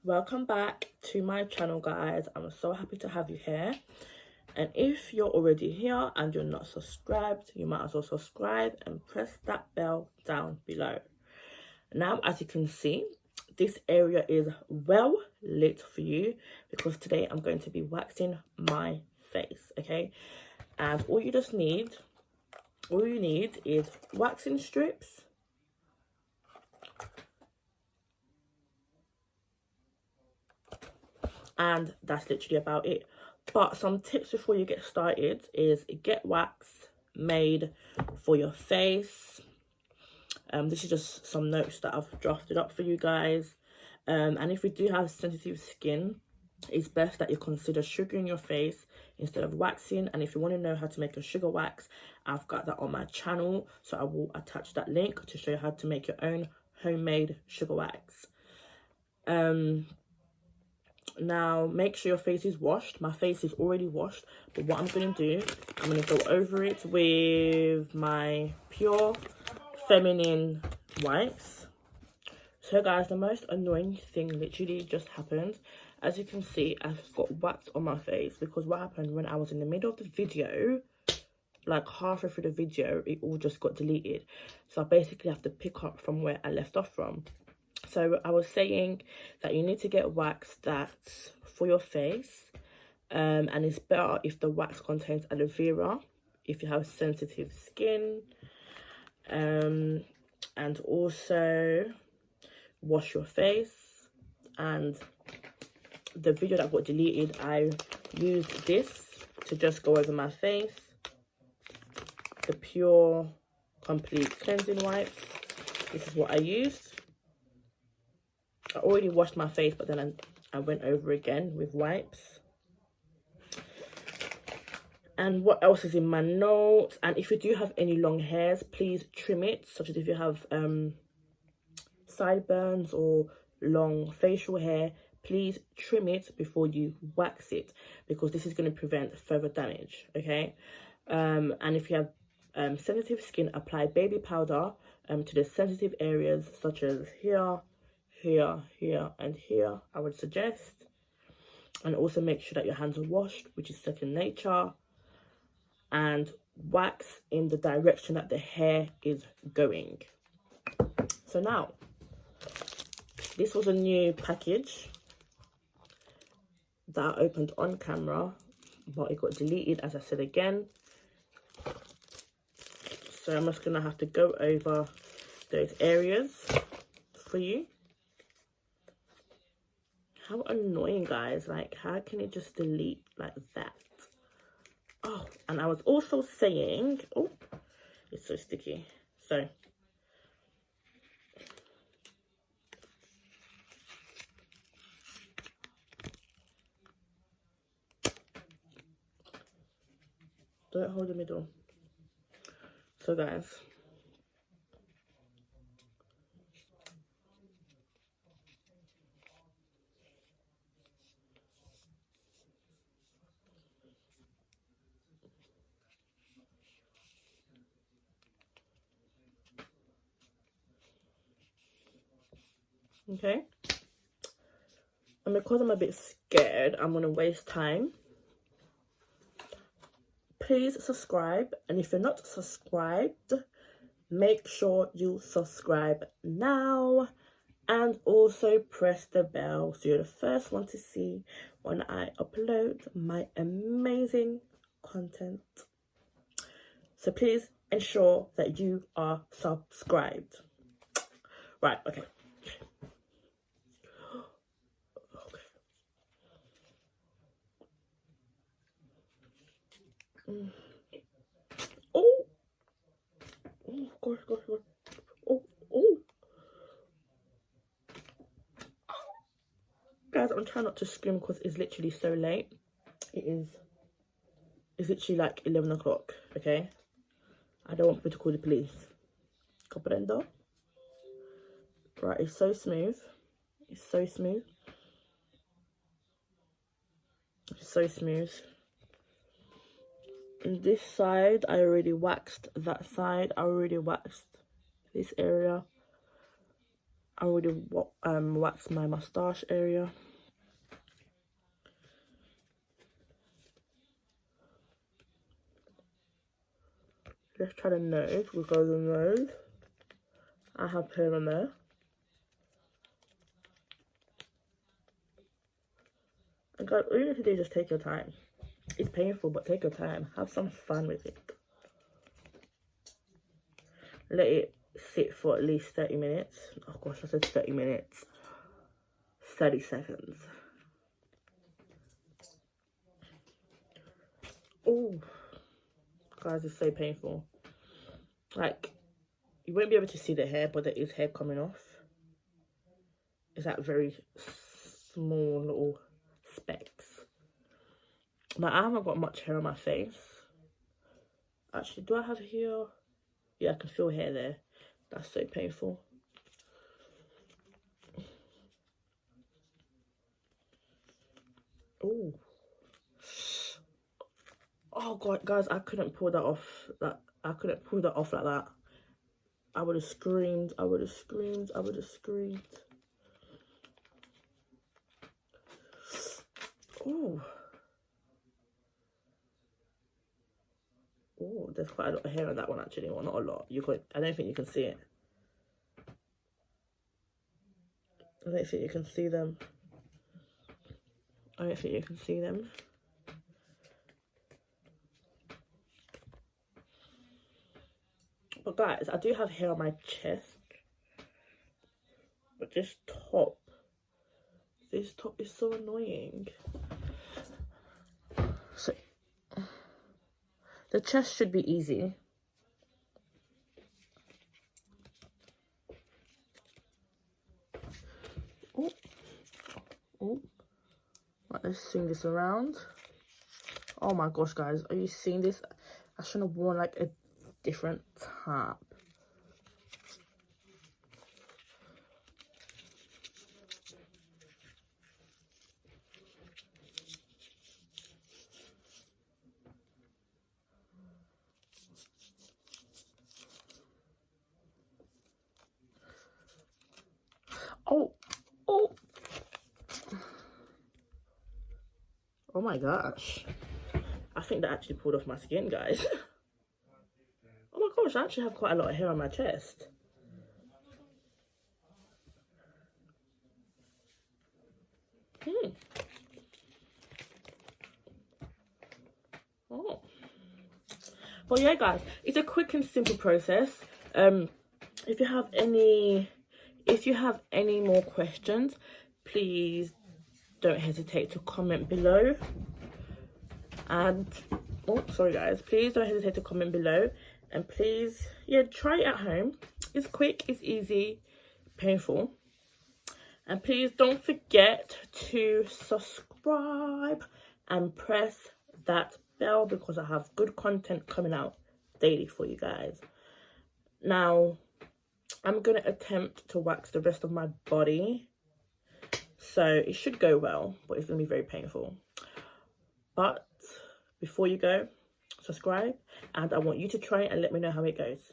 Welcome back to my channel, guys. I'm so happy to have you here. And if you're already here and you're not subscribed, you might as well subscribe and press that bell down below. Now, as you can see, this area is well lit for you because today I'm going to be waxing my face, okay? And all you need is waxing strips, and that's literally about it. But some tips before you get started is get wax made for your face. This is just some notes that I've drafted up for you guys. And if you do have sensitive skin, it's best that you consider sugaring your face instead of waxing. And if you want to know how to make a sugar wax, I've got that on my channel, so I will attach that link to show you how to make your own homemade sugar wax. Now make sure your face is washed. My face is already washed, but what I'm going to do, I'm going to go over it with my pure feminine wipes. So guys, the most annoying thing literally just happened. As you can see, I've got wax on my face because what happened when I was in the middle of the video, like halfway through the video, it all just got deleted. So I basically have to pick up from where I left off from. So I was saying that you need to get wax that's for your face, and it's better if the wax contains aloe vera if you have sensitive skin, and also wash your face. And the video that got deleted, I used this to just go over my face, the pure complete cleansing wipes. This is what I used. I already washed my face, but then I went over again with wipes. And what else is in my notes? And if you do have any long hairs, please trim it, such as if you have sideburns or long facial hair, please trim it before you wax it, because this is going to prevent further damage, okay? And if you have sensitive skin, apply baby powder to the sensitive areas, such as here, and here, I would suggest. And also make sure that your hands are washed, which is second nature, and wax in the direction that the hair is going. So now, this was a new package that I opened on camera, but it got deleted, as I said again. So I'm just gonna have to go over those areas for you. How annoying, guys. Like, how can it just delete like that? Oh, and I was also saying, oh, it's so sticky. So don't hold the middle. So guys, okay, and because I'm a bit scared I'm gonna waste time, please subscribe. And if you're not subscribed, make sure you subscribe now, and also press the bell so you're the first one to see when I upload my amazing content. So please ensure that you are subscribed. Right, okay. Oh, gosh. Oh. Guys, I'm trying not to scream because it's literally so late. It's literally like 11 o'clock, okay? I don't want people to call the police. Comprendo? Right, it's so smooth. It's so smooth. It's so smooth. And this side, I already waxed that side. I already waxed this area. I already waxed my moustache area. Let's try the nose. We'll go the nose. I have hair on there. And guys, all you need to do is just take your time. It's painful, but take your time. Have some fun with it. Let it sit for at least 30 minutes. Oh gosh, I said 30 minutes. 30 seconds. Oh, guys, it's so painful. Like, you won't be able to see the hair, but there is hair coming off. It's that very small little specks. Now, I haven't got much hair on my face. Actually, do I have hair? Yeah, I can feel hair there. That's so painful. Oh. Oh god, guys, I couldn't pull that off. I couldn't pull that off like that. I would have screamed. I would have screamed. I would have screamed. Oh. Oh, there's quite a lot of hair on that one actually. Well, not a lot. I don't think you can see it. I don't think you can see them. I don't think you can see them. But guys, I do have hair on my chest. But this top is so annoying. So, the chest should be easy. Oh, oh. Right, let's swing this around. Oh my gosh, guys, are you seeing this? I shouldn't have worn like a different top. Oh, oh. Oh my gosh. I think that actually pulled off my skin, guys. Oh my gosh, I actually have quite a lot of hair on my chest. Oh. Well, yeah, guys, it's a quick and simple process. If you have any more questions, please don't hesitate to comment below. And oh, sorry guys, please don't hesitate to comment below. And please, yeah, try it at home. It's quick, it's easy, painful. And please don't forget to subscribe and press that bell, because I have good content coming out daily for you guys. Now, I'm going to attempt to wax the rest of my body. So it should go well, but it's going to be very painful. But before you go, subscribe, and I want you to try it and let me know how it goes.